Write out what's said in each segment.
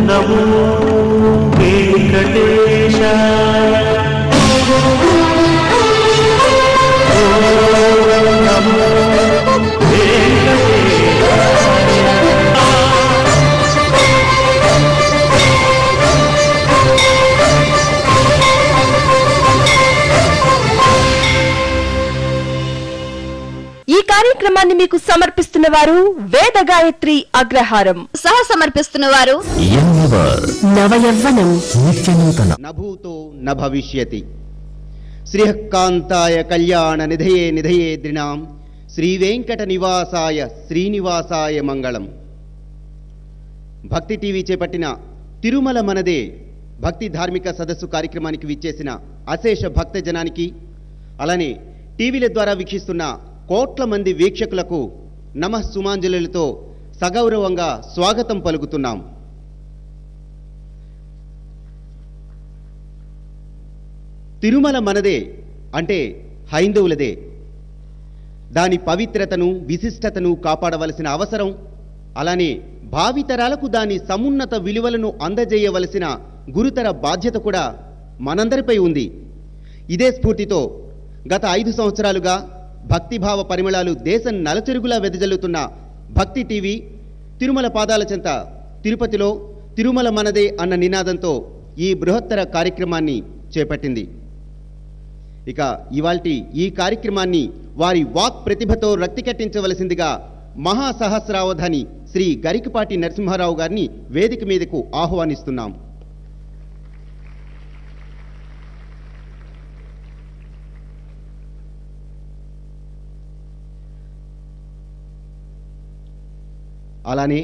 నమో వెంకటేశాయ నమో ఈ కార్యక్రమాన్ని మీకు సమర్పిస్తున్న వారు వేద గాయత్రి అగ్రహారం, సహ సమర్పిస్తున్న వారు నవయవ్వనం నభూతో న భవిష్యతి. శ్రీకాంతాయ కళ్యాణ నిధయే నిధయే ద్రిణాం శ్రీ వెంకట నివాసాయ శ్రీనివాసాయ మంగళం. భక్తి టీవీ చేపట్టిన తిరుమల మనదే భక్తి ధార్మిక సదస్సు కార్యక్రమానికి విచ్చేసిన అశేష భక్త జనానికి, అలానే టీవీల ద్వారా వీక్షిస్తున్న కోట్ల మంది వీక్షకులకు నమః సుమాంజలులతో సగౌరవంగా స్వాగతం పలుకుతున్నాం. తిరుమల మనదే అంటే హైందవులదే. దాని పవిత్రతను విశిష్టతను కాపాడవలసిన అవసరం, అలానే భావితరాలకు దాని సమున్నత విలువలను అందజేయవలసిన గురుతర బాధ్యత కూడా మనందరిపై ఉంది. ఇదే స్ఫూర్తితో గత 5 సంవత్సరాలుగా భక్తిభావ పరిమళాలు దేశం నలచెరుగులా వెదజల్లుతున్న భక్తి టీవీ తిరుమల పాదాల చెంత తిరుపతిలో తిరుమల మనదే అన్న నినాదంతో ఈ బృహత్తర కార్యక్రమాన్ని చేపట్టింది. ఇక ఇవాల్టి ఈ కార్యక్రమాన్ని వారి వాక్ ప్రతిభతో రక్తి కట్టించవలసిందిగా మహాసహస్రావధాని శ్రీ గరికపాటి నరసింహారావు గారిని వేదిక మీదకు ఆహ్వానిస్తున్నాం. అలానే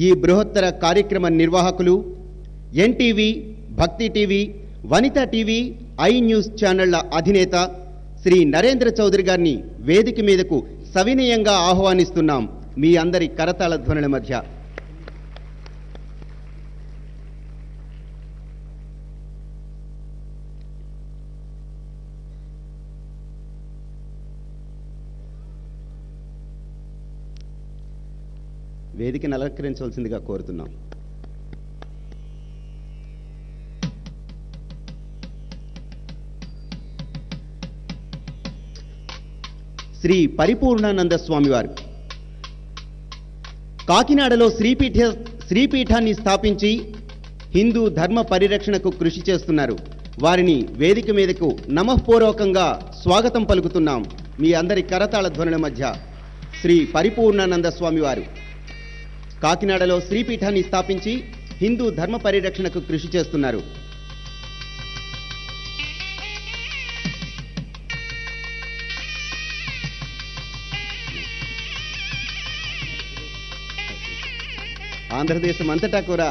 ఈ బృహత్తర కార్యక్రమ నిర్వాహకులు NTV, Bhakti TV, Vanitha TV, I news ఛానళ్ల అధినేత శ్రీ నరేంద్ర చౌదరి గారిని వేదిక మీదకు సవినయంగా ఆహ్వానిస్తున్నాం మీ అందరి కరతాళ ధ్వనుల మధ్య. వేదికను అలంకరించవలసిందిగా కోరుతున్నాం. శ్రీ పరిపూర్ణానంద స్వామివారు కాకినాడలో శ్రీపీఠాన్ని స్థాపించి హిందూ ధర్మ పరిరక్షణకు కృషి చేస్తున్నారు. వారిని వేదిక మీదకు నమఃపూర్వకంగా స్వాగతం పలుకుతున్నాం మీ అందరి కరతాళ ధ్వనుల మధ్య. శ్రీ పరిపూర్ణానంద స్వామివారు కాకినాడలో శ్రీపీఠాన్ని స్థాపించి హిందూ ధర్మ పరిరక్షణకు కృషి చేస్తున్నారు. ఆంధ్రదేశం అంతటా కూడా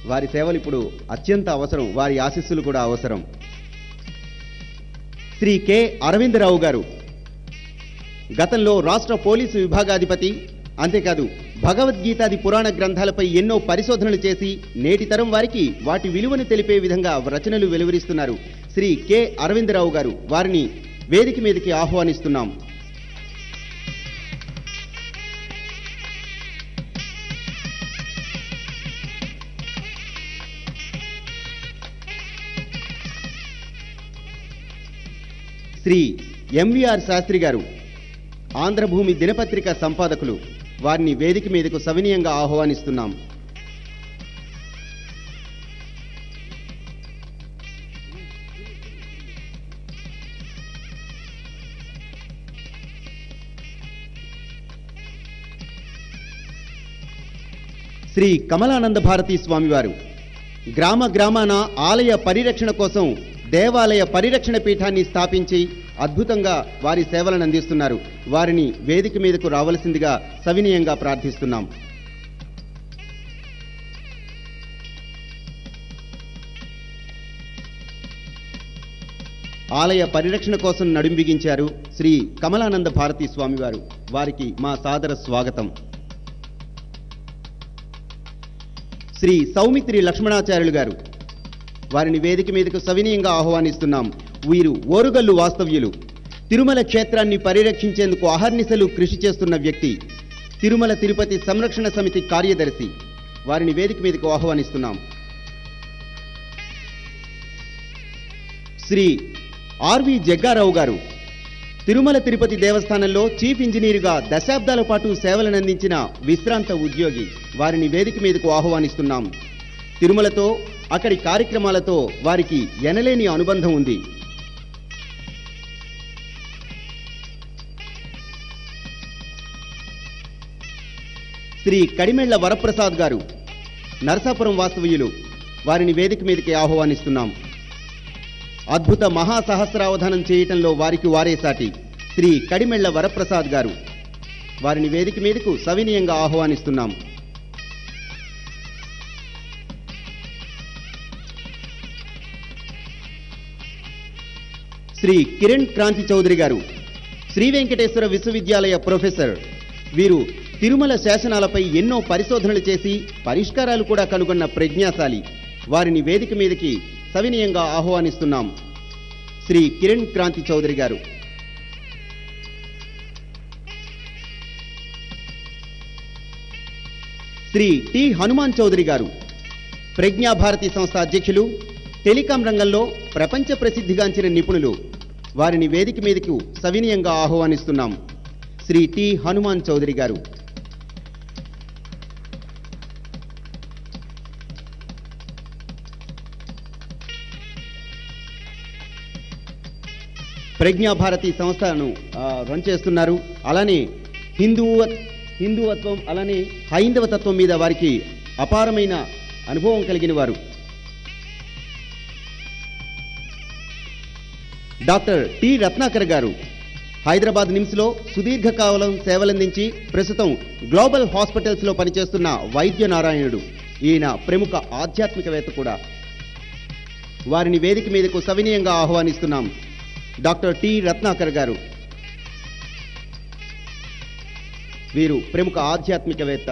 వారి సేవలు ఇప్పుడు అత్యంత అవసరం, వారి ఆశీస్సులు కూడా అవసరం. శ్రీ కె అరవిందరావు గారు గతంలో రాష్ట్ర పోలీసు విభాగాధిపతి, అంతేకాదు భగవద్గీతాది పురాణ గ్రంథాలపై ఎన్నో పరిశోధనలు చేసి నేటి తరం వారికి వాటి విలువను తెలిపే విధంగా రచనలు వెలువరిస్తున్నారు శ్రీ కె అరవిందరావు గారు. వారిని వేదిక మీదకి ఆహ్వానిస్తున్నాం. శ్రీ ఎంవిఆర్ శాస్త్రి గారు ఆంధ్రభూమి దినపత్రిక సంపాదకులు. వారిని వేదిక మీదకు సవినయంగా ఆహ్వానిస్తున్నాం. శ్రీ కమలానంద భారతీ స్వామివారు గ్రామ గ్రామాన ఆలయ పరిరక్షణ కోసం దేవాలయ పరిరక్షణ పీఠాన్ని స్థాపించి అద్భుతంగా వారి సేవలను అందిస్తున్నారు. వారిని వేదిక మీదకు రావలసిందిగా సవినయంగా ప్రార్థిస్తున్నాం. ఆలయ పరిరక్షణ కోసం నడుం బిగించారు శ్రీ కమలానంద భారతీ స్వామివారు. వారికి మా సాదర స్వాగతం. శ్రీ సౌమిత్రి లక్ష్మణాచార్యులు గారు, వారిని వేదిక మీదకు సవినయంగా ఆహ్వానిస్తున్నాం. వీరు ఓరుగల్లు వాస్తవ్యులు. తిరుమల క్షేత్రాన్ని పరిరక్షించేందుకు అహర్నిశలు కృషి చేస్తున్న వ్యక్తి. తిరుమల తిరుపతి సంరక్షణ సమితి కార్యదర్శి. వారిని వేదిక మీదకు ఆహ్వానిస్తున్నాం. శ్రీ ఆర్వి జగ్గారావు గారు తిరుమల తిరుపతి దేవస్థానంలో చీఫ్ ఇంజనీరుగా దశాబ్దాల పాటు సేవలనందించిన విశ్రాంత ఉద్యోగి. వారిని వేదిక మీదకు ఆహ్వానిస్తున్నాం. తిరుమలతో అక్కడి కార్యక్రమాలతో వారికి ఎనలేని అనుబంధం ఉంది. శ్రీ కడిమెళ్ల వరప్రసాద్ గారు నరసాపురం వాస్తవ్యులు. వారిని వేదిక మీదకి ఆహ్వానిస్తున్నాం. అద్భుత మహాసహస్రావధానం చేయటంలో వారికి వారే సాటి శ్రీ కడిమెళ్ల వరప్రసాద్ గారు. వారిని వేదిక మీదకు సవినయంగా ఆహ్వానిస్తున్నాం. శ్రీ కిరణ్ క్రాంతి చౌదరి గారు శ్రీ వెంకటేశ్వర విశ్వవిద్యాలయ ప్రొఫెసర్. వీరు తిరుమల శాసనాలపై ఎన్నో పరిశోధనలు చేసి పరిష్కారాలు కూడా కనుగొన్న ప్రజ్ఞాశాలి. వారిని వేదిక మీదకి సవినయంగా ఆహ్వానిస్తున్నాం. శ్రీ కిరణ్ క్రాంతి చౌదరి గారు. శ్రీ టి హనుమాన్ చౌదరి గారు ప్రజ్ఞాభారతి సంస్థ అధ్యక్షులు, టెలికాం రంగంలో ప్రపంచ ప్రసిద్ధిగాంచిన నిపుణులు. వారిని వేదిక మీదకు సవినయంగా ఆహ్వానిస్తున్నాం. శ్రీ టి హనుమాన్ చౌదరి గారు. ప్రజ్ఞాభారతి సంస్థను రన్ చేస్తున్నారు. అలానే హిందూవత్వం అలానే హైందవ తత్వం మీద వారికి అపారమైన అనుభవం కలిగిన వారు. డాక్టర్ టి రత్నాకర్ గారు హైదరాబాద్ నిమ్స్లో సుదీర్ఘకాలం సేవలందించి ప్రస్తుతం గ్లోబల్ హాస్పిటల్స్లో పనిచేస్తున్న వైద్య నారాయణుడు. ఈయన ప్రముఖ ఆధ్యాత్మికవేత్త కూడా. వారిని వేదిక మీదకు సవినయంగా ఆహ్వానిస్తున్నాం. డాక్టర్ టి రత్నాకర్ గారు. వీరు ప్రముఖ ఆధ్యాత్మికవేత్త.